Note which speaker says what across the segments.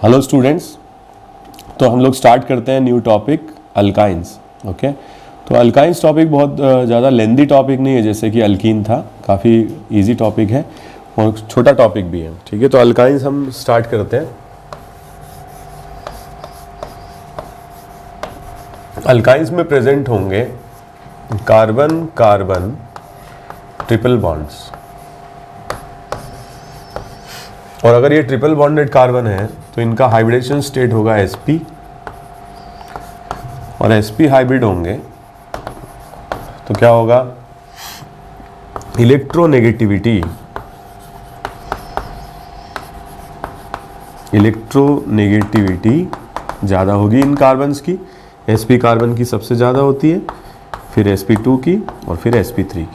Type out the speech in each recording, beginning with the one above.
Speaker 1: Hello students, तो हम लोग स्टार्ट करते हैं न्यू टॉपिक अल्काइंस। ओके, तो अल्काइंस टॉपिक बहुत ज़्यादा लेंदी टॉपिक नहीं है जैसे कि अल्कीन था, काफ़ी इजी टॉपिक है और छोटा टॉपिक भी है। ठीक है, तो अल्काइंस हम स्टार्ट करते हैं। अल्काइंस में प्रेजेंट होंगे कार्बन कार्बन ट्रिपल बॉन्ड्स, और अगर ये ट्रिपल बॉन्डेड कार्बन है तो इनका हाइब्रिडेशन स्टेट होगा sp, और sp हाइब्रिड होंगे तो क्या होगा, इलेक्ट्रोनेगेटिविटी ज़्यादा होगी इन कार्बन्स की। sp कार्बन की सबसे ज़्यादा होती है, फिर sp2 की और फिर sp3 की,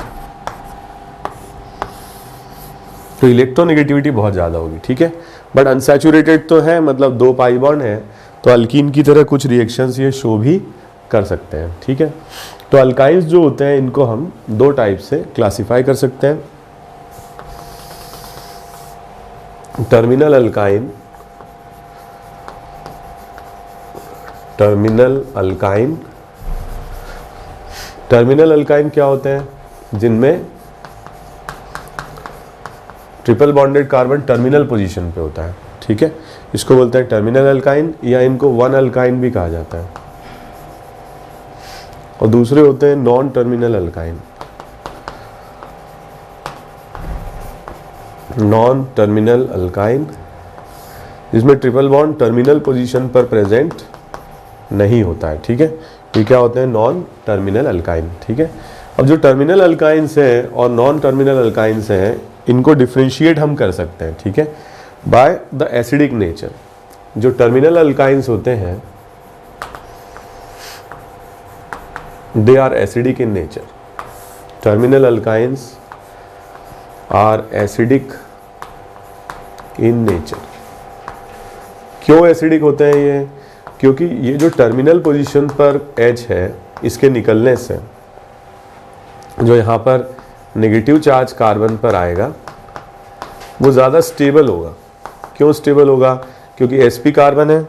Speaker 1: तो इलेक्ट्रोनेगेटिविटी बहुत ज़्यादा होगी। ठीक है, बट अनसैचुरेटेड तो है, मतलब 2 पाई बॉन्ड है, तो अल्कीन की तरह कुछ रिएक्शंस ये शो भी कर सकते हैं। ठीक है, तो अल्काइंस जो होते हैं इनको हम 2 टाइप से क्लासिफाई कर सकते हैं, टर्मिनल अल्काइन, टर्मिनल अल्काइन क्या होते हैं, जिनमें triple bonded carbon terminal position पे होता है। ठीक है, इसको बोलते हैं टर्मिनल अल्काइन, या इनको वन अल्काइन भी कहा जाता है। और दूसरे होते हैं नॉन टर्मिनल अल्काइन, जिसमें ट्रिपल बॉन्ड टर्मिनल पोजीशन पर प्रेजेंट नहीं होता है। ठीक है, ये क्या होते हैं, नॉन टर्मिनल अल्काइन। ठीक है, अब जो टर्मिनल अल्काइंस हैं और नॉन टर्मिनल अल्काइंस हैं, इनको डिफ्रेंशिएट हम कर सकते हैं। ठीक है, बाय द एसिडिक नेचर। जो टर्मिनल अल्काइंस होते हैं they are acidic in nature, terminal alkynes are acidic in nature. क्यों एसिडिक होते हैं ये, क्योंकि ये जो टर्मिनल पोजीशन पर H है, इसके निकलने से जो यहाँ पर नेगेटिव चार्ज कार्बन पर आएगा वो ज़्यादा स्टेबल होगा। क्यों स्टेबल होगा, क्योंकि sp कार्बन है,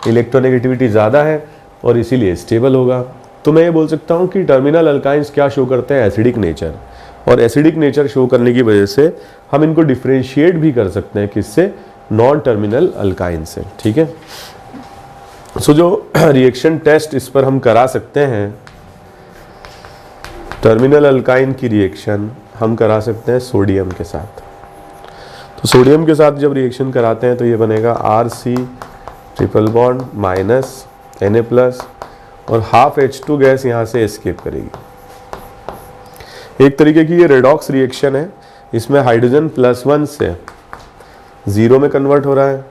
Speaker 1: इलेक्ट्रोनेगेटिविटी ज़्यादा है और इसीलिए स्टेबल होगा। तो मैं ये बोल सकता हूँ कि टर्मिनल अल्काइंस क्या शो करते हैं, एसिडिक नेचर, और एसिडिक नेचर शो करने की वजह से हम इनको डिफ्रेंशिएट भी कर सकते हैं, किससे, नॉन टर्मिनल अल्काइन से। ठीक है, सो जो रिएक्शन टेस्ट इस पर हम करा सकते हैं, टर्मिनल अल्काइन की रिएक्शन हम करा सकते हैं सोडियम के साथ। तो सोडियम के साथ जब रिएक्शन कराते हैं तो ये बनेगा Rc triple bond minus Na+, और हाफ H2 गैस यहाँ से एस्केप करेगी। एक तरीके की ये रेडॉक्स रिएक्शन है, इसमें हाइड्रोजन +1 से 0 में कन्वर्ट हो रहा है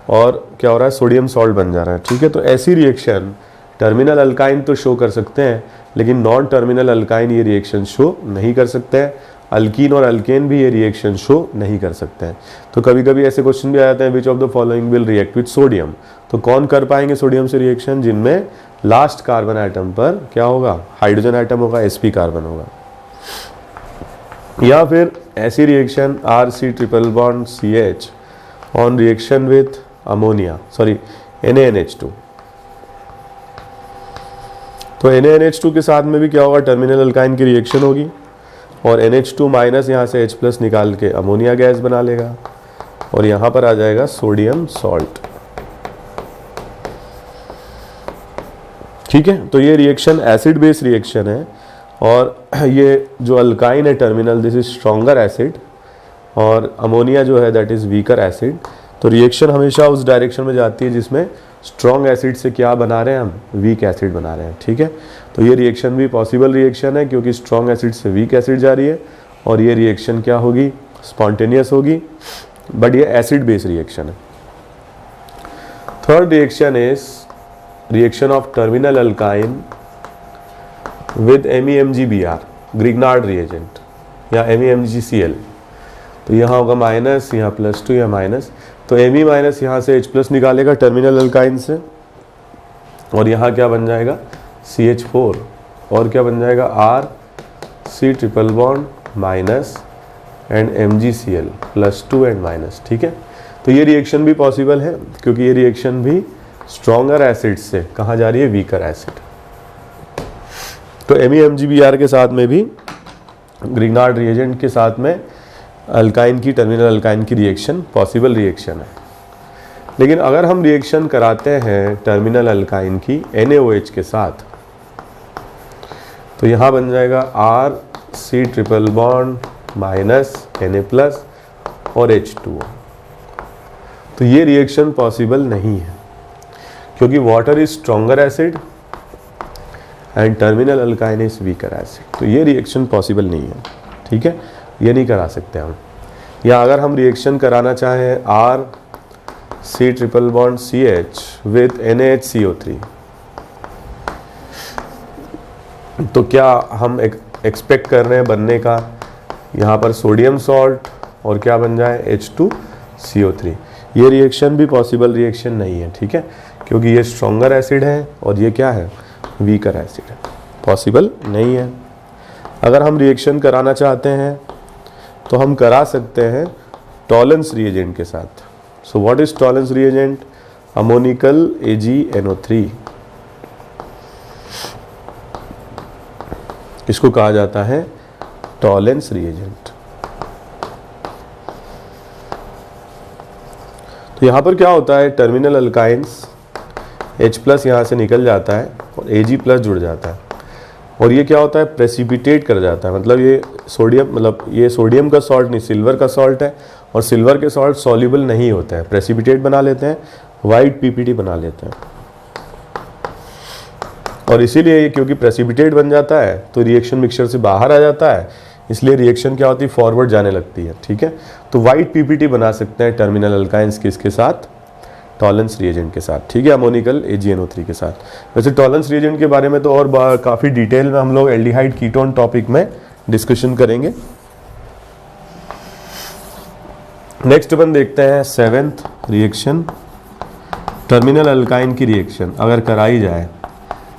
Speaker 1: और क्या हो रहा है, सोडियम सॉल्ट बन जा रहा है। ठीक है, तो ऐसी रिएक्शन टर्मिनल अल्काइन तो शो कर सकते हैं, लेकिन नॉन टर्मिनल अल्काइन ये रिएक्शन शो नहीं कर सकते हैं। अल्कीन और अल्केन भी ये रिएक्शन शो नहीं कर सकते हैं। तो कभी कभी ऐसे क्वेश्चन भी आ जाते हैं, which of the following will react with sodium, तो कौन कर पाएंगे सोडियम से रिएक्शन, जिनमें लास्ट कार्बन आइटम पर क्या होगा, हाइड्रोजन आइटम होगा, sp कार्बन होगा। या फिर ऐसी reaction Rc triple bond CH on reaction with ammonia, sorry NaNH2, तो NaNH2 के साथ में भी क्या होगा, टर्मिनल अल्काइन की रिएक्शन होगी, और NH2 माइनस यहाँ से H+ निकाल के अमोनिया गैस बना लेगा, और यहाँ पर आ जाएगा सोडियम सॉल्ट। ठीक है, तो ये रिएक्शन एसिड बेस रिएक्शन है, और ये जो अल्काइन है terminal, this is stronger acid, और अमोनिया जो है दैट इज वीकर एसिड। तो रिएक्शन हमेशा उस डायरेक्शन में जाती है जिसमें स्ट्रॉन्ग एसिड से क्या बना रहे हैं हम, वीक एसिड बना रहे हैं। ठीक है, तो ये रिएक्शन भी पॉसिबल रिएक्शन है, क्योंकि स्ट्रॉन्ग एसिड से वीक एसिड जा रही है, और ये रिएक्शन क्या होगी, स्पॉन्टेनियस होगी, बट ये एसिड बेस रिएक्शन है। Third reaction is reaction of terminal alkyne with MEmgBr, Grignard reagent, या MEmgCl। तो यहाँ होगा माइनस, यहाँ +2, या माइनस, तो Me माइनस यहाँ से H+ निकालेगा टर्मिनल अल्काइन से, और यहाँ क्या बन जाएगा, CH4, और क्या बन जाएगा, Rc triple bond minus and MgCl +2 and minus. ठीक है, तो ये रिएक्शन भी पॉसिबल है क्योंकि ये रिएक्शन भी स्ट्रॉन्गर एसिड से कहाँ जा रही है, वीकर एसिड। तो MEmGbr के साथ में भी ग्रिग्नार्ड रिएजेंट के साथ में अल्काइन की, टर्मिनल अल्काइन की रिएक्शन पॉसिबल रिएक्शन है। लेकिन अगर हम रिएक्शन कराते हैं टर्मिनल अल्काइन की NaOH के साथ तो यहाँ बन जाएगा RC triple bond minus Na+ और H2O। तो ये रिएक्शन पॉसिबल नहीं है क्योंकि water is stronger acid and terminal alkyne is weaker acid. तो ये रिएक्शन पॉसिबल नहीं है, ठीक है, ये नहीं करा सकते हम। या अगर हम रिएक्शन कराना चाहें RC triple bond CH with NaHCO3 तो क्या हम एक्सपेक्ट कर रहे हैं बनने का, यहाँ पर सोडियम सॉल्ट और क्या बन जाए, H2CO3। ये रिएक्शन भी पॉसिबल रिएक्शन नहीं है, ठीक है, क्योंकि ये स्ट्रॉन्गर एसिड है और ये क्या है, वीकर एसिड है, पॉसिबल नहीं है। अगर हम रिएक्शन कराना चाहते हैं तो हम करा सकते हैं टॉलेंस रिएजेंट के साथ। So what is Tollens reagent, ammoniacal AgNO3, इसको कहा जाता है टॉलेंस रिएजेंट। तो यहाँ पर क्या होता है, टर्मिनल अल्काइंस H+ यहाँ से निकल जाता है और Ag+ जुड़ जाता है और ये क्या होता है, प्रेसिपिटेट कर जाता है। मतलब ये सोडियम, मतलब ये सोडियम का सॉल्ट नहीं, सिल्वर का सॉल्ट है और सिल्वर के सॉल्ट सॉल्युबल नहीं होते हैं, प्रेसिपिटेट बना लेते हैं, वाइट PPT बना लेते हैं। और इसीलिए क्योंकि प्रेसिपिटेट बन जाता है तो रिएक्शन मिक्सचर से बाहर आ जाता है, इसलिए रिएक्शन क्या होती है, फॉरवर्ड जाने लगती है, ठीक है। तो वाइट PPT बना सकते हैं टर्मिनल अल्काइंस किसके साथ, टॉलेंस रिएजेंट के साथ, ठीक है, अमोनिकल AgNO3 के साथ। वैसे टॉलेंस रिएजेंट के बारे में तो और काफ़ी डिटेल में हम लोग एल्डिहाइड कीटोन टॉपिक में डिस्कशन करेंगे। नेक्स्ट अपन देखते हैं 7th रिएक्शन, टर्मिनल अल्काइन की रिएक्शन अगर कराई जाए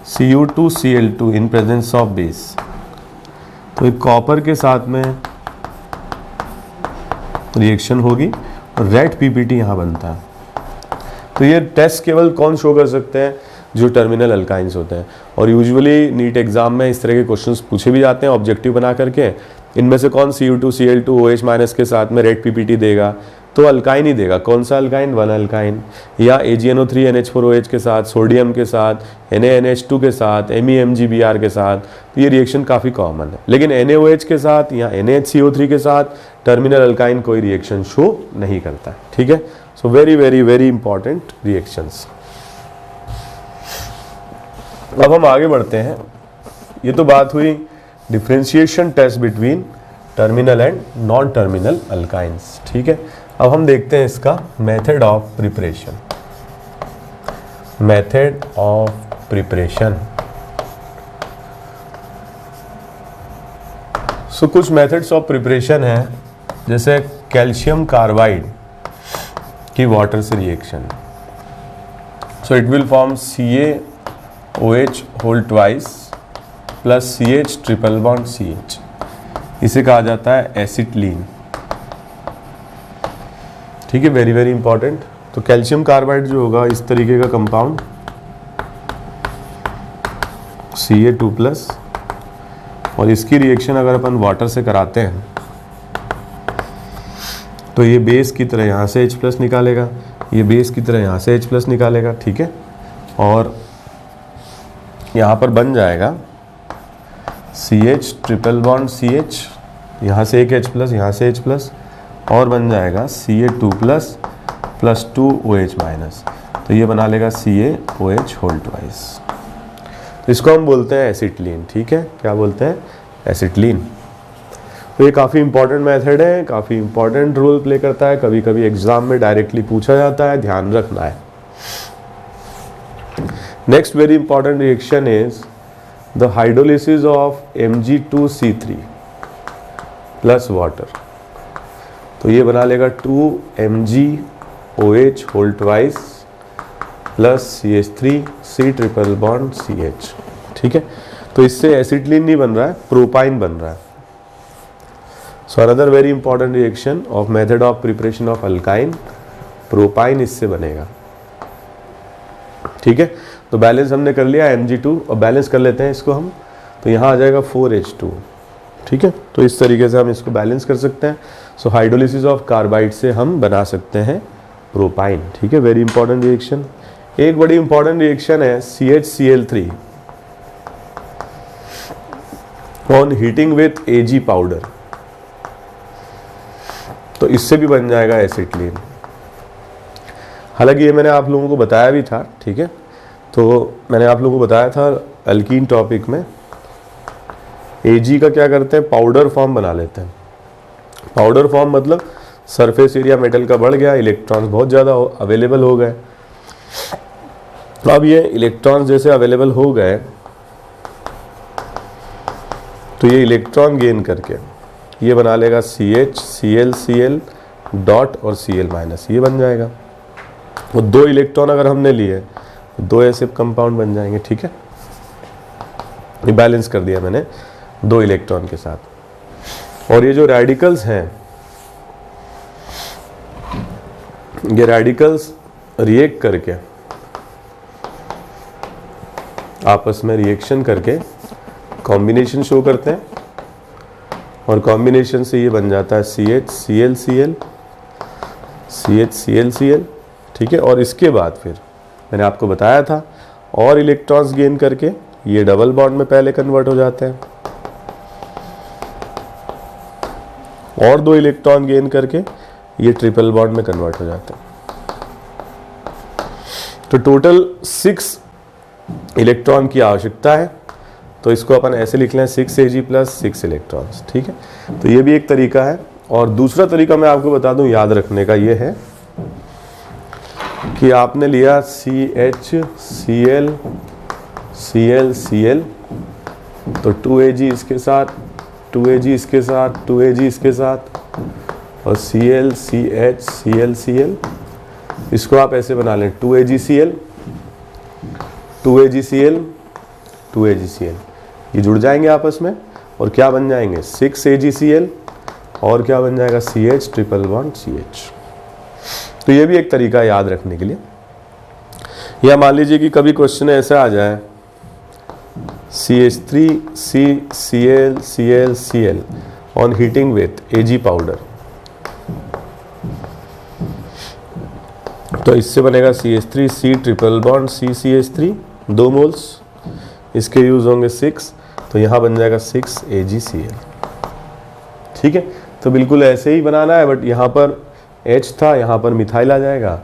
Speaker 1: Cu2Cl2 in presence of base, तो एक कॉपर के साथ में रिएक्शन होगी और रेड PPT यहाँ बनता है। तो ये टेस्ट केवल कौन शो कर सकते हैं, जो टर्मिनल अल्काइंस होते हैं। और यूजुअली नीट एग्जाम में इस तरह के क्वेश्चंस पूछे भी जाते हैं ऑब्जेक्टिव बना करके, इनमें से कौन Cu2Cl2 OH- के साथ में रेड PPT देगा, तो अल्काइन ही देगा। कौन सा अल्काइन, 1 अल्काइन, या AgNO3 NH4OH के साथ, सोडियम के साथ, NaNH2 के साथ, MEmGbr के साथ। तो ये रिएक्शन काफ़ी कॉमन है। लेकिन NaOH के साथ या NaHCO3 के साथ टर्मिनल अल्काइन कोई रिएक्शन शो नहीं करता है, ठीक है। So very very very important reactions. अब हम आगे बढ़ते हैं। ये तो बात हुई differentiation test between terminal and non terminal alkynes, ठीक है। अब हम देखते हैं इसका method of preparation. Method of preparation, so कुछ मेथड्स ऑफ प्रिपरेशन है, जैसे कैल्शियम कार्बाइड की वाटर से reaction. So it will form CaOH whole twice plus CH triple bond CH, इसे कहा जाता है एसिटिलीन, ठीक है, वेरी वेरी इंपॉर्टेंट। तो कैल्शियम कार्बाइड जो होगा इस तरीके का कंपाउंड Ca2+, और इसकी रिएक्शन अगर अपन वाटर से कराते हैं तो ये बेस की तरह यहाँ से H+ निकालेगा, ये बेस की तरह यहाँ से H+ निकालेगा, ठीक है। और यहाँ पर बन जाएगा CH ट्रिपल बॉन्ड CH, यहाँ से एक H+, यहाँ से H+, और बन जाएगा Ca2+ प्लस 2OH-। तो ये बना लेगा CaOH होल ट्वाइस। तो इसको हम बोलते हैं एसिटिलीन, ठीक है, क्या बोलते हैं, एसिटिलीन। तो ये काफ़ी इंपॉर्टेंट मेथड है, काफ़ी इंपॉर्टेंट रोल प्ले करता है, कभी कभी एग्जाम में डायरेक्टली पूछा जाता है, ध्यान रखना है। Next very important reaction is the hydrolysis of Mg2C3 plus water. तो ये बना लेगा 2MgOH whole twice plus CH3 triple bond CH, ठीक है। तो इससे एसिटिलीन नहीं बन रहा है, प्रोपाइन बन रहा है। So another very important reaction of method of preparation of alkyne propyne इससे बनेगा। ठीक है, तो बैलेंस हमने कर लिया Mg2 और बैलेंस कर लेते हैं इसको हम, तो यहाँ आ जाएगा 4H2। ठीक है, तो इस तरीके से हम इसको बैलेंस कर सकते हैं। सो हाइड्रोलिसिस ऑफ कार्बाइड से हम बना सकते हैं प्रोपाइन। ठीक है, वेरी इंपॉर्टेंट रिएक्शन। एक बड़ी इंपॉर्टेंट रिएक्शन है CHCl3 on heating with Ag powder, तो इससे भी बन जाएगा एसिटिलीन। हालांकि ये मैंने आप लोगों को बताया भी था। ठीक है, तो मैंने आप लोगों को बताया था अल्कीन टॉपिक में Ag का क्या करते हैं, पाउडर फॉर्म बना लेते हैं। पाउडर फॉर्म मतलब सरफेस एरिया मेटल का बढ़ गया, इलेक्ट्रॉन्स बहुत ज़्यादा अवेलेबल हो गए। तो अब ये इलेक्ट्रॉन्स जैसे अवेलेबल हो गए तो ये इलेक्ट्रॉन गेन करके ये बना लेगा CH Cl Cl डॉट और Cl माइनस, ये बन जाएगा। वो 2 इलेक्ट्रॉन अगर हमने लिए 2 ऐसे कंपाउंड बन जाएंगे। ठीक है, ये बैलेंस कर दिया मैंने 2 इलेक्ट्रॉन के साथ। और ये जो रेडिकल्स हैं, ये रेडिकल्स रिएक्ट करके आपस में रिएक्शन करके कॉम्बिनेशन शो करते हैं, और कॉम्बिनेशन से ये बन जाता है CH Cl Cl CH Cl Cl। ठीक है, और इसके बाद फिर मैंने आपको बताया था और इलेक्ट्रॉन्स गेन करके ये डबल बॉन्ड में पहले कन्वर्ट हो जाते हैं, और 2 इलेक्ट्रॉन गेन करके ये ट्रिपल बॉन्ड में कन्वर्ट हो जाते हैं। तो टोटल 6 इलेक्ट्रॉन की आवश्यकता है, तो इसको अपन ऐसे लिख लें 6Ag प्लस 6 इलेक्ट्रॉन्स। ठीक है, तो ये भी एक तरीका है। और दूसरा तरीका मैं आपको बता दूं याद रखने का, ये है कि आपने लिया CH Cl Cl Cl, तो 2Ag इसके साथ, 2Ag इसके साथ, 2Ag इसके साथ, और Cl CH Cl Cl, इसको आप ऐसे बना लें 2AgCl 2AgCl 2AgCl, ये जुड़ जाएंगे आपस में और क्या बन जाएंगे 6AgCl, और क्या बन जाएगा CH ट्रिपल बॉन्ड CH। तो ये भी एक तरीका है याद रखने के लिए। या मान लीजिए कि कभी क्वेश्चन ऐसा आ जाए CH3 C Cl Cl Cl on heating with Ag powder, तो इससे बनेगा CH3 C triple bond C CH3 2 moles, इसके यूज होंगे 6, तो यहाँ बन जाएगा 6AgCl। ठीक है, तो बिल्कुल ऐसे ही बनाना है, बट यहाँ पर H था, यहाँ पर मिथाइल आ जाएगा,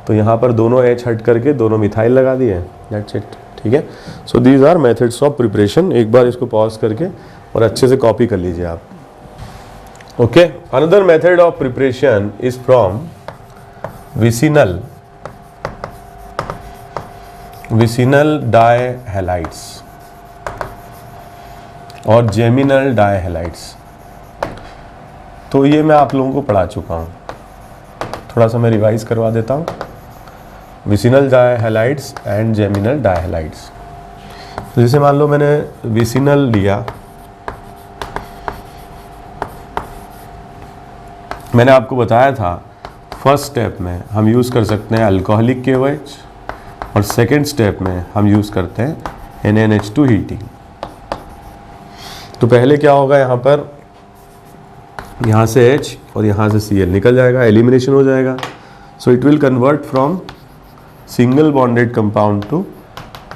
Speaker 1: तो यहाँ पर दोनों H हट करके दोनों मिथाइल लगा दिए, दैट्स इट। ठीक है, so these are methods of preparation. एक बार इसको पॉज करके और अच्छे से कॉपी कर लीजिए आप। Okay, another method of preparation is from vicinal dihalides और जेमिनल डायहैलाइड्स। तो ये मैं आप लोगों को पढ़ा चुका हूँ, थोड़ा सा मैं रिवाइज करवा देता हूँ। Vicinal dihalides and geminal dihalides. तो जैसे मान लो मैंने विसिनल लिया, मैंने आपको बताया था फर्स्ट स्टेप में हम यूज़ कर सकते हैं अल्कोहलिक KOH, और सेकेंड स्टेप में हम यूज़ करते हैं NaNH2 हीटिंग। तो पहले क्या होगा, यहाँ से H और यहाँ से Cl निकल जाएगा, एलिमिनेशन हो जाएगा। So it will convert from single bonded compound to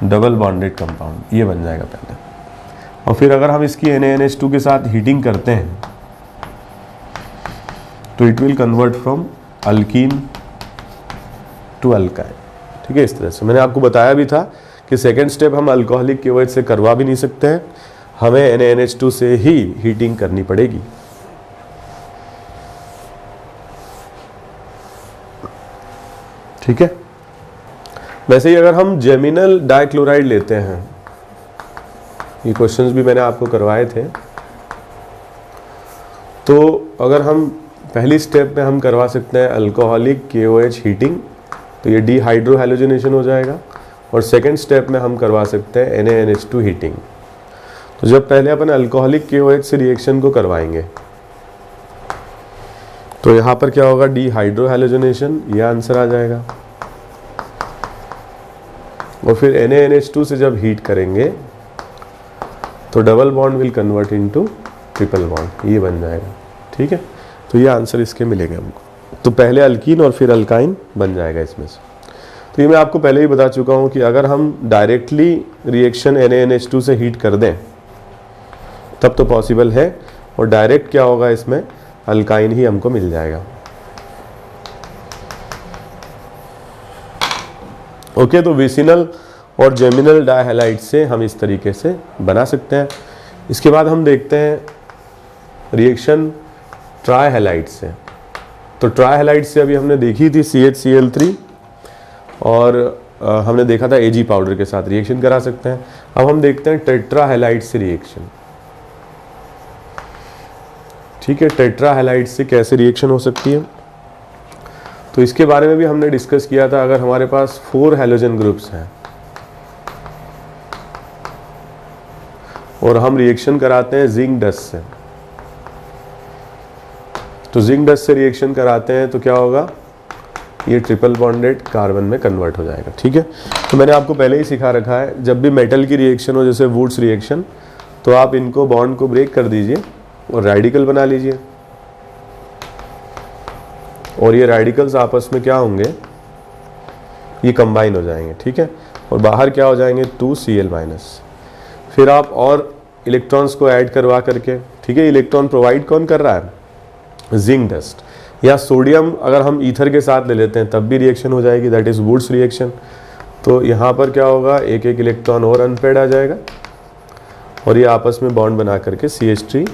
Speaker 1: double bonded compound, ये बन जाएगा पहले। और फिर अगर हम इसकी NaNH2 के साथ हीटिंग करते हैं तो it will convert from alkene to alkyne. ठीक है, इस तरह से मैंने आपको बताया भी था कि सेकेंड स्टेप हम अल्कोहलिक KOH से करवा भी नहीं सकते हैं, हमें NaNH2 से ही हीटिंग करनी पड़ेगी। ठीक है, वैसे ही अगर हम जेमिनल डाइक्लोराइड लेते हैं, ये क्वेश्चंस भी मैंने आपको करवाए थे, तो अगर हम पहली स्टेप में हम करवा सकते हैं अल्कोहलिक KOH हीटिंग, तो ये डिहाइड्रोहैलोजिनेशन हो जाएगा, और सेकेंड स्टेप में हम करवा सकते हैं NaNH2 हीटिंग। तो जब पहले अपन अल्कोहलिक KOH से रिएक्शन को करवाएंगे तो यहाँ पर क्या होगा, डिहाइड्रोहैलोजनेशन, ये आंसर आ जाएगा। और फिर NaNH2 से जब हीट करेंगे तो double bond will convert into triple bond, ये बन जाएगा। ठीक है, तो ये आंसर इसके मिलेंगे हमको। तो पहले अल्कीन और फिर अल्काइन बन जाएगा इसमें से। तो ये मैं आपको पहले ही बता चुका हूँ कि अगर हम डायरेक्टली रिएक्शन NaNH2 से हीट कर दें तब तो पॉसिबल है, और डायरेक्ट क्या होगा, इसमें अल्काइन ही हमको मिल जाएगा। ओके, तो विसिनल और जेमिनल डायहैलाइड से हम इस तरीके से बना सकते हैं। इसके बाद हम देखते हैं रिएक्शन ट्राइहैलाइड से। तो ट्राइहैलाइड से अभी हमने देखी थी CHCl3, और हमने देखा था Ag पाउडर के साथ रिएक्शन करा सकते हैं। अब हम देखते हैं टेट्राहैलाइड से रिएक्शन। ठीक है, टेट्राहैलाइड से कैसे रिएक्शन हो सकती है, तो इसके बारे में भी हमने डिस्कस किया था। अगर हमारे पास 4 हैलोजन ग्रुप्स हैं और हम रिएक्शन कराते हैं जिंक डस्ट से, तो जिंक डस्ट से रिएक्शन कराते हैं तो क्या होगा, ये ट्रिपल बॉन्डेड कार्बन में कन्वर्ट हो जाएगा। ठीक है, तो मैंने आपको पहले ही सिखा रखा है, जब भी मेटल की रिएक्शन हो, जैसे वुड्स रिएक्शन, तो आप इनको बॉन्ड को ब्रेक कर दीजिए और रेडिकल बना लीजिए, और ये रेडिकल्स आपस में क्या होंगे, ये कंबाइन हो जाएंगे। ठीक है, और बाहर क्या हो जाएंगे, 2Cl-। फिर आप और इलेक्ट्रॉन्स को ऐड करवा करके, ठीक है, इलेक्ट्रॉन प्रोवाइड कौन कर रहा है, जिंक डस्ट, या सोडियम अगर हम ईथर के साथ ले लेते हैं तब भी रिएक्शन हो जाएगी, दैट इज वुड्स रिएक्शन। तो यहाँ पर क्या होगा, एक एक इलेक्ट्रॉन और अनपेड आ जाएगा, और ये आपस में बॉन्ड बना करके CH3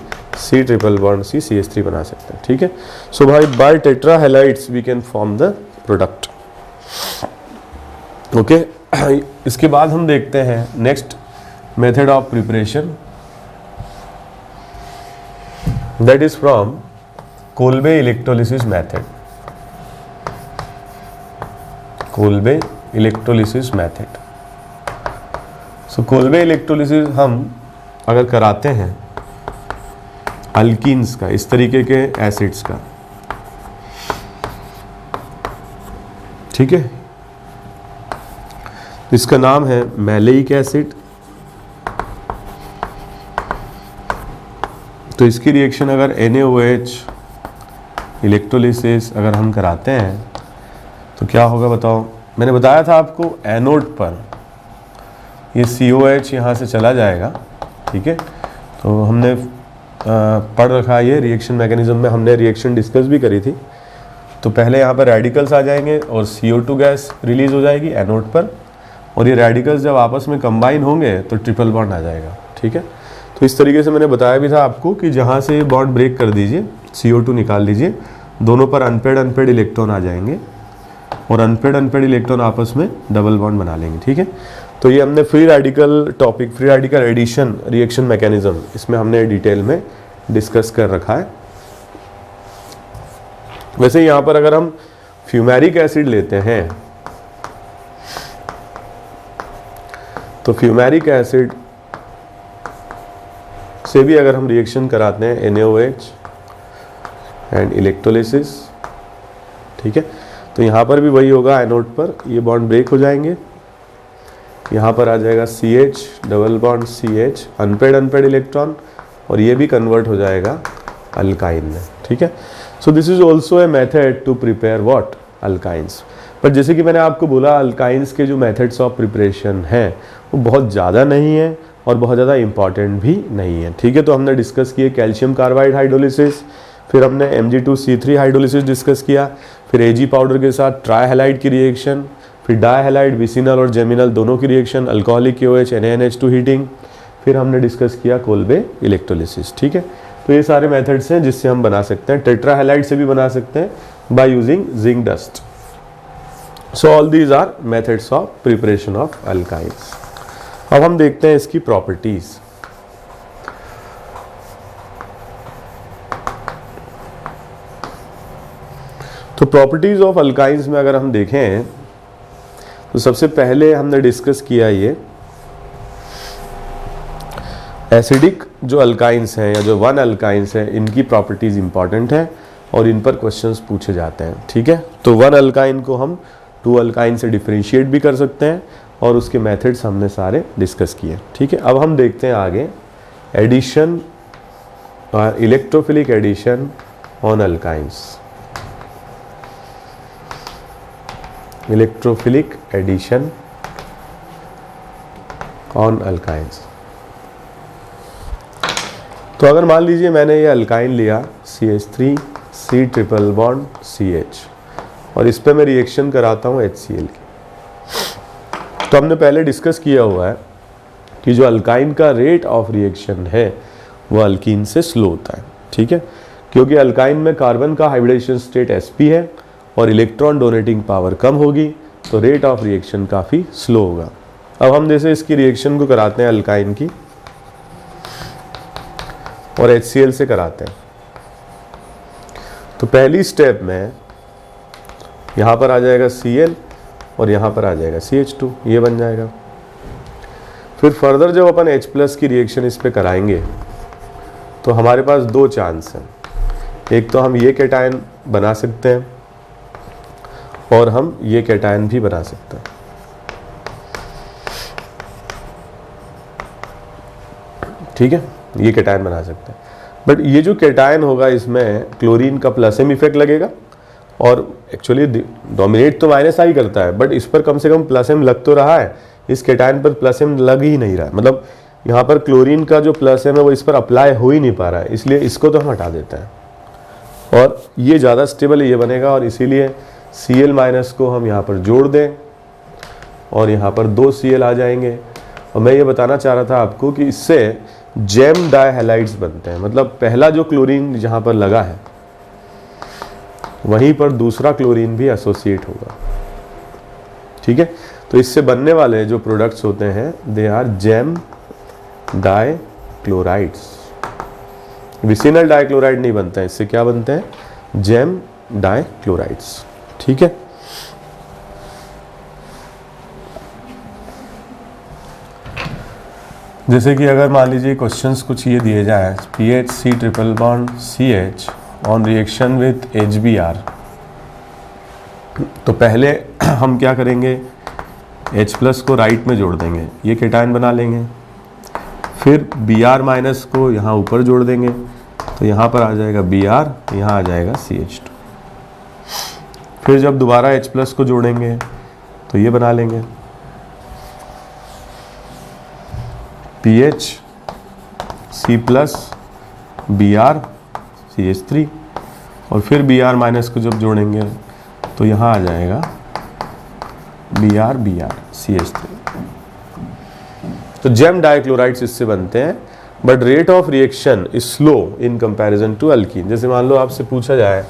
Speaker 1: C triple bond C CH3 बना सकते हैं। ठीक है, सो भाई by tetrahalides we can form the product. Okay, इसके बाद हम देखते हैं next method of preparation, that is from Kolbe electrolysis method. Kolbe electrolysis method. So Kolbe electrolysis हम अगर कराते हैं अल्कीन्स का, इस तरीके के एसिड्स का, ठीक है, इसका नाम है मैलेइक एसिड। तो इसकी रिएक्शन अगर NaOH इलेक्ट्रोलिसिस अगर हम कराते हैं तो क्या होगा बताओ। मैंने बताया था आपको, एनोड पर ये COH यहाँ से चला जाएगा। ठीक है, तो हमने पढ़ रखा है, ये रिएक्शन मैकेनिज्म में हमने रिएक्शन डिस्कस भी करी थी। तो पहले यहाँ पर रेडिकल्स आ जाएंगे और CO2 गैस रिलीज हो जाएगी एनोड पर, और ये रेडिकल्स जब आपस में कंबाइन होंगे तो ट्रिपल बॉन्ड आ जाएगा। ठीक है, तो इस तरीके से मैंने बताया भी था आपको कि जहाँ से बॉन्ड ब्रेक कर दीजिए, CO2 निकाल लीजिए, दोनों पर अनपेड इलेक्ट्रॉन आ जाएंगे, और अनपेड इलेक्ट्रॉन आपस में डबल बॉन्ड बना लेंगे। ठीक है, तो ये हमने free radical topic, free radical addition reaction mechanism, इसमें हमने डिटेल में डिस्कस कर रखा है। वैसे यहाँ पर अगर हम फ्यूमेरिक एसिड लेते हैं तो फ्यूमेरिक एसिड से भी अगर हम रिएक्शन कराते हैं NaOH एंड इलेक्ट्रोलिसिस, ठीक है, तो यहाँ पर भी वही होगा, एनोड पर ये बॉन्ड ब्रेक हो जाएंगे, यहाँ पर आ जाएगा CH double bond CH, unpaired electron, और ये भी कन्वर्ट हो जाएगा अल्काइन में। ठीक है, so this is also a method to prepare what, alkynes. पर जैसे कि मैंने आपको बोला, अल्काइंस के जो मेथड्स ऑफ प्रिपरेशन हैं वो बहुत ज़्यादा नहीं है और बहुत ज़्यादा इंपॉर्टेंट भी नहीं है। ठीक है, तो हमने डिस्कस किए कैल्शियम कार्बाइड हाइड्रोलिसिस, फिर हमने Mg2C3 हाइड्रोलिसिस डिस्कस किया, फिर Ag पाउडर के साथ ट्राइहैलाइड की रिएक्शन, फिर डायहैलाइड विसिनल और जेमिनल दोनों की reaction, alcoholic KOH NaNH2 heating, फिर हमने डिस्कस किया कोल्बे इलेक्ट्रोलिसिस। ठीक है, तो ये सारे मेथड्स हैं जिससे हम बना सकते हैं। टेट्राहैलाइड से भी बना सकते हैं by using zinc dust. So all these are methods of preparation of alkynes. अब हम देखते हैं इसकी प्रॉपर्टीज। तो प्रॉपर्टीज ऑफ अल्काइंस में अगर हम देखें तो सबसे पहले हमने डिस्कस किया ये एसिडिक जो अल्काइंस हैं या जो वन अल्काइंस हैं, इनकी प्रॉपर्टीज इंपॉर्टेंट है। और इन पर क्वेश्चंस पूछे जाते हैं। ठीक है, तो 1 अल्काइन को हम 2 अल्काइन से डिफरेंशिएट भी कर सकते हैं और उसके मेथड्स हमने सारे डिस्कस किए। ठीक है, अब हम देखते हैं आगे addition, electrophilic addition on alkynes. Electrophilic addition on alkynes. तो अगर मान लीजिए मैंने ये अल्काइन लिया CH3 C triple bond CH और इस पे मैं रिएक्शन कराता हूँ HCl की। तो हमने पहले डिस्कस किया हुआ है कि जो अल्काइन का रेट ऑफ रिएक्शन है वो अल्कीन से स्लो होता है। ठीक है, क्योंकि अल्काइन में कार्बन का हाइब्रिडेशन स्टेट sp है और इलेक्ट्रॉन डोनेटिंग पावर कम होगी, तो रेट ऑफ रिएक्शन काफ़ी स्लो होगा। अब हम जैसे इसकी रिएक्शन को कराते हैं अल्काइन की और HCl से कराते हैं, तो पहली स्टेप में यहाँ पर आ जाएगा Cl और यहाँ पर आ जाएगा CH2, ये बन जाएगा। फिर फर्दर जब अपन H+ की रिएक्शन इस पे कराएंगे तो हमारे पास 2 चांस हैं। एक तो हम ये कैटायन बना सकते हैं और हम ये कैटायन भी बना सकते हैं। ठीक है, ये कैटायन बना सकते हैं, बट ये जो कैटायन होगा इसमें क्लोरीन का प्लस m इफेक्ट लगेगा और एक्चुअली डोमिनेट तो -I करता है, बट इस पर कम से कम प्लस m लग तो रहा है, इस कैटायन पर प्लस m लग ही नहीं रहा है। मतलब यहाँ पर क्लोरीन का जो प्लस m है वो इस पर अप्लाई हो ही नहीं पा रहा है, इसलिए इसको तो हम हटा देते हैं और ये ज़्यादा स्टेबल ये बनेगा और इसीलिए Cl- को हम यहाँ पर जोड़ दें और यहाँ पर 2 Cl आ जाएंगे। और मैं ये बताना चाह रहा था आपको कि इससे जेम डाइहैलाइड्स बनते हैं, मतलब पहला जो क्लोरीन जहाँ पर लगा है वहीं पर दूसरा क्लोरीन भी एसोसिएट होगा। ठीक है, तो इससे बनने वाले जो प्रोडक्ट्स होते हैं they are gem dichlorides. Vicinal dichloride नहीं बनता है, इससे क्या बनते हैं? Gem dichlorides. ठीक है, जैसे कि अगर मान लीजिए क्वेश्चंस कुछ ये दिए जाए, PHC triple bond CH on reaction with HBr, तो पहले हम क्या करेंगे, H+ को राइट में जोड़ देंगे, ये कैटायन बना लेंगे। फिर Br- को यहाँ ऊपर जोड़ देंगे, तो यहाँ पर आ जाएगा Br, यहाँ आ जाएगा CH2। फिर जब दोबारा H+ को जोड़ेंगे तो ये बना लेंगे PH C+, Br CH3 और फिर Br- को जब जोड़ेंगे तो यहाँ आ जाएगा Br CH3। तो जेम डाइक्लोराइड्स इससे बनते हैं, but rate of reaction is slow in comparison to alkene. जैसे मान लो आपसे पूछा जाए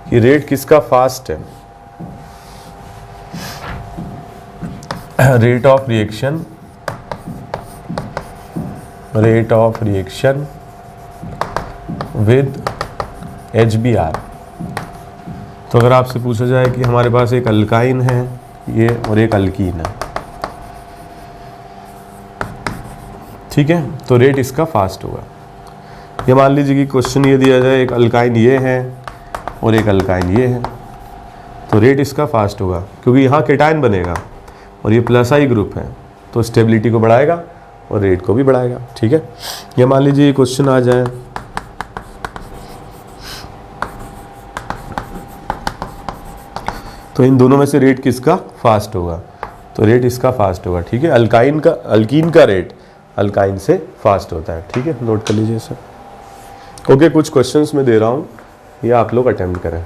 Speaker 1: कि रेट किसका फास्ट है, rate of reaction with HBr। तो अगर आपसे पूछा जाए कि हमारे पास एक अल्काइन है ये और एक अल्कीन है, ठीक है, तो रेट इसका फास्ट होगा। ये मान लीजिए कि क्वेश्चन ये दिया जाए एक अल्काइन ये है और एक अल्काइन ये है, तो रेट इसका फास्ट होगा क्योंकि यहाँ कैटायन बनेगा और ये +I ग्रुप है, तो स्टेबिलिटी को बढ़ाएगा और रेट को भी बढ़ाएगा। ठीक है, ये मान लीजिए ये क्वेश्चन आ जाए तो इन दोनों में से रेट किसका फास्ट होगा, तो रेट इसका फास्ट होगा। ठीक है, अल्कीन का रेट अल्काइन से फास्ट होता है। ठीक है, नोट कर लीजिए सर। ओके, कुछ क्वेश्चंस मैं दे रहा हूँ, ये आप लोग अटेम्प्ट करें।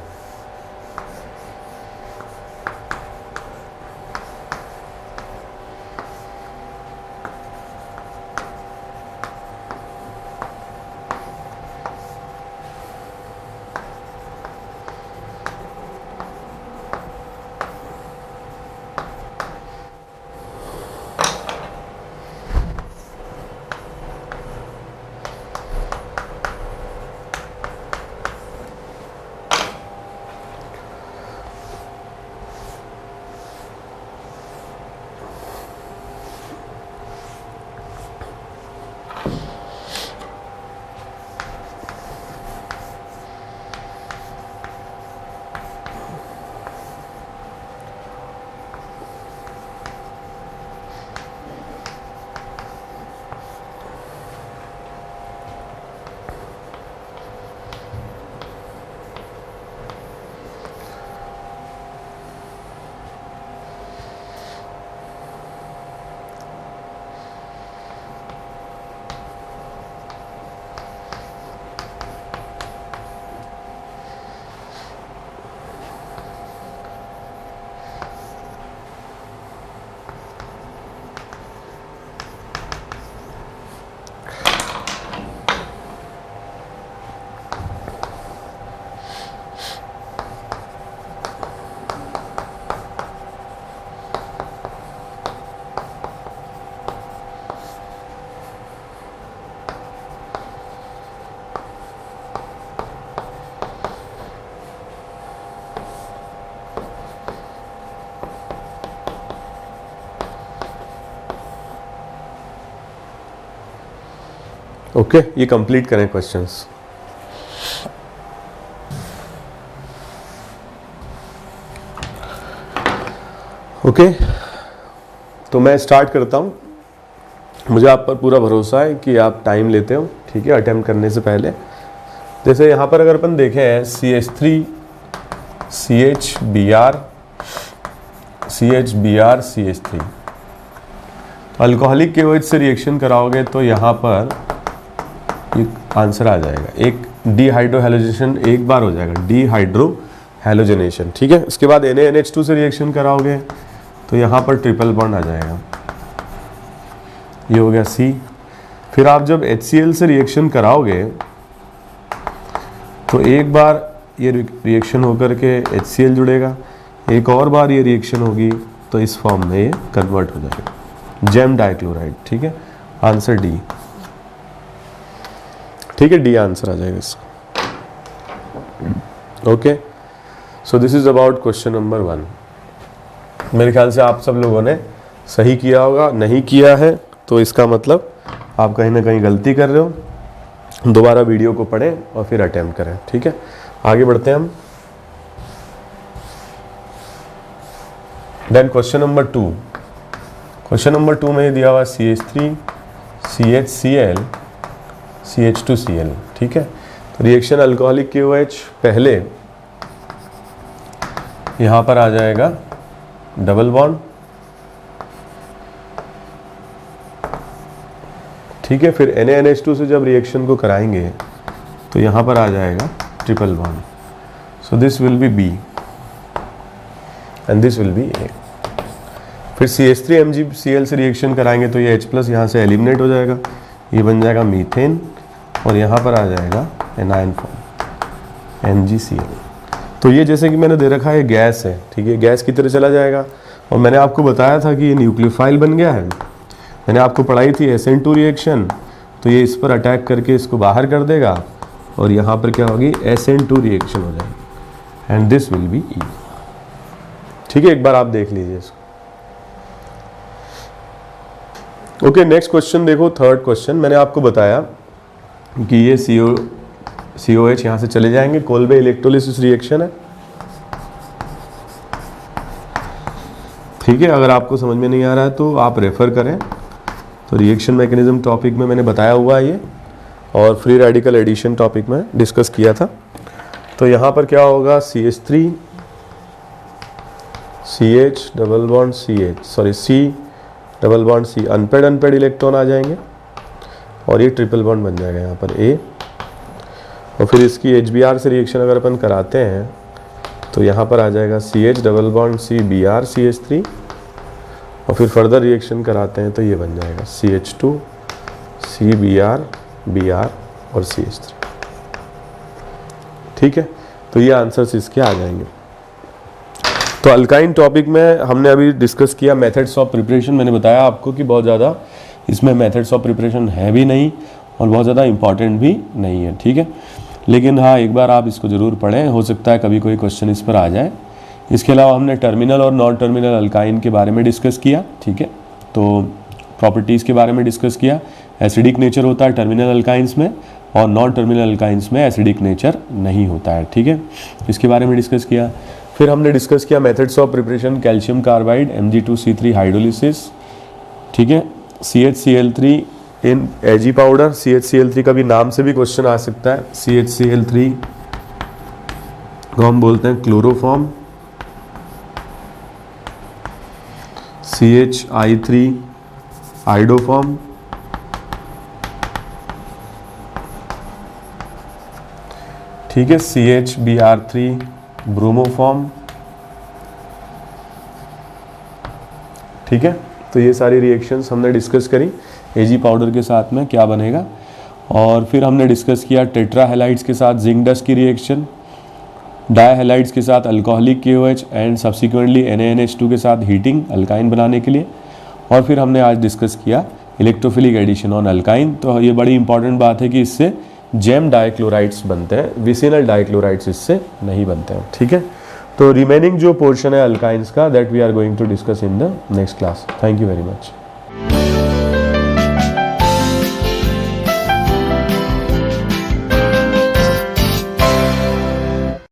Speaker 1: ओके, ये कंप्लीट करें क्वेश्चंस। ओके, तो मैं स्टार्ट करता हूँ। मुझे आप पर पूरा भरोसा है कि आप टाइम लेते हो, ठीक है, अटेम्प्ट करने से पहले। जैसे यहाँ पर अगर अपन देखें CH3 CHBr CHBr CH3, alcoholic KOH से रिएक्शन कराओगे तो यहाँ पर एक आंसर आ जाएगा, एक डीहाइड्रोहैलोजेनेशन एक बार हो जाएगा, डीहाइड्रोहैलोजेनेशन, ठीक है। इसके बाद NaNH2 से रिएक्शन कराओगे तो यहाँ पर ट्रिपल बॉन्ड आ जाएगा, ये हो गया C। फिर आप जब HCl से रिएक्शन कराओगे तो एक बार ये रिएक्शन होकर के HCl जुड़ेगा, एक और बार ये रिएक्शन होगी तो इस फॉर्म में ये कन्वर्ट हो जाएगा, जेम डाइक्लोराइड, ठीक है। आंसर D, ठीक है, D आंसर आ जाएगा इसका। Okay, so this is about question number 1। मेरे ख्याल से आप सब लोगों ने सही किया होगा, नहीं किया है तो इसका मतलब आप कहीं ना कहीं गलती कर रहे हो। दोबारा वीडियो को पढ़ें और फिर अटेम्प्ट करें, ठीक है। आगे बढ़ते हैं हम। Then question number 2। Question number 2 में दिया हुआ CH3 CHCl CH2Cl, ठीक है। तो रिएक्शन अल्कोहलिक KOH पहले यहां पर आ जाएगा डबल बॉन्ड, ठीक है। फिर NaNH2 से जब रिएक्शन को कराएंगे तो यहां पर आ जाएगा triple bond, so this will be B and this will be A। फिर CH3 MgCl से रिएक्शन कराएंगे तो ये H+ यहाँ से एलिमिनेट हो जाएगा, ये बन जाएगा मीथेन और यहाँ पर आ जाएगा एनायन फॉर्म MgCl। तो ये जैसे कि मैंने दे रखा है गैस है, ठीक है, गैस की तरह चला जाएगा। और मैंने आपको बताया था कि ये न्यूक्लियोफाइल बन गया है, मैंने आपको पढ़ाई थी SN2 रिएक्शन, तो ये इस पर अटैक करके इसको बाहर कर देगा और यहाँ पर क्या होगी, SN2 रिएक्शन हो जाएगी and this will be E, ठीक है। एक बार आप देख लीजिए इसको। ओके, नेक्स्ट क्वेश्चन देखो, थर्ड क्वेश्चन। मैंने आपको बताया कि ये COH यहाँ से चले जाएंगे, कोल्बे इलेक्ट्रोलिसिस रिएक्शन है, ठीक है। अगर आपको समझ में नहीं आ रहा है तो आप रेफर करें, तो रिएक्शन मैकेनिज्म टॉपिक में मैंने बताया हुआ है ये, और फ्री रेडिकल एडिशन टॉपिक में डिस्कस किया था। तो यहाँ पर क्या होगा, CH3 CH double bond CH, sorry C double bond C, unpaired electron आ जाएंगे और ये ट्रिपल बॉन्ड बन जाएगा यहाँ पर A। और फिर इसकी HBr से रिएक्शन अगर अपन कराते हैं तो यहाँ पर आ जाएगा CH double bond C Br CH3, और फिर फर्दर रिएक्शन कराते हैं तो ये बन जाएगा CH2 C Br और CH3, ठीक है। तो ये आंसर्स इसके आ जाएंगे। तो अल्काइन टॉपिक में हमने अभी डिस्कस किया मेथड्स ऑफ प्रिपरेशन। मैंने बताया आपको कि बहुत ज़्यादा इसमें मेथड्स ऑफ प्रिपरेशन है भी नहीं और बहुत ज़्यादा इंपॉर्टेंट भी नहीं है, ठीक है। लेकिन हाँ, एक बार आप इसको ज़रूर पढ़ें, हो सकता है कभी कोई क्वेश्चन इस पर आ जाए। इसके अलावा हमने टर्मिनल और नॉन टर्मिनल अल्काइन के बारे में डिस्कस किया, ठीक है। तो प्रॉपर्टीज़ के बारे में डिस्कस किया, एसिडिक नेचर होता है टर्मिनल अल्काइंस में और नॉन टर्मिनल अल्काइंस में एसिडिक नेचर नहीं होता है, ठीक है। इसके बारे में डिस्कस किया। फिर हमने डिस्कस किया methods of preparation, calcium carbide Mg2C3 hydrolysis, ठीक है। CHCl3 इन Ag पाउडर, CHCl3 का भी नाम से भी क्वेश्चन आ सकता है। CHCl3 को हम बोलते हैं क्लोरोफॉर्म, CHI3 आइडोफॉर्म, ठीक है। CHBr3 ब्रोमोफॉर्म, ठीक है। तो ये सारी रिएक्शंस हमने डिस्कस करी Ag पाउडर के साथ में क्या बनेगा। और फिर हमने डिस्कस किया टेट्रा हैलाइड्स के साथ जिंक डस्ट की रिएक्शन, डाई हैलाइड्स के साथ alcoholic KOH and subsequently NaNH2 के साथ हीटिंग अल्काइन बनाने के लिए। और फिर हमने आज डिस्कस किया इलेक्ट्रोफिलिक एडिशन ऑन अल्काइन। तो ये बड़ी इंपॉर्टेंट बात है कि इससे जेम डाइक्लोराइड्स बनते हैं, विसिनल डाइक्लोराइड्स इससे नहीं बनते हैं, ठीक है। तो रिमेनिंग जो पोर्शन है अल्काइंस का, that we are going to discuss in the next class. Thank you very much.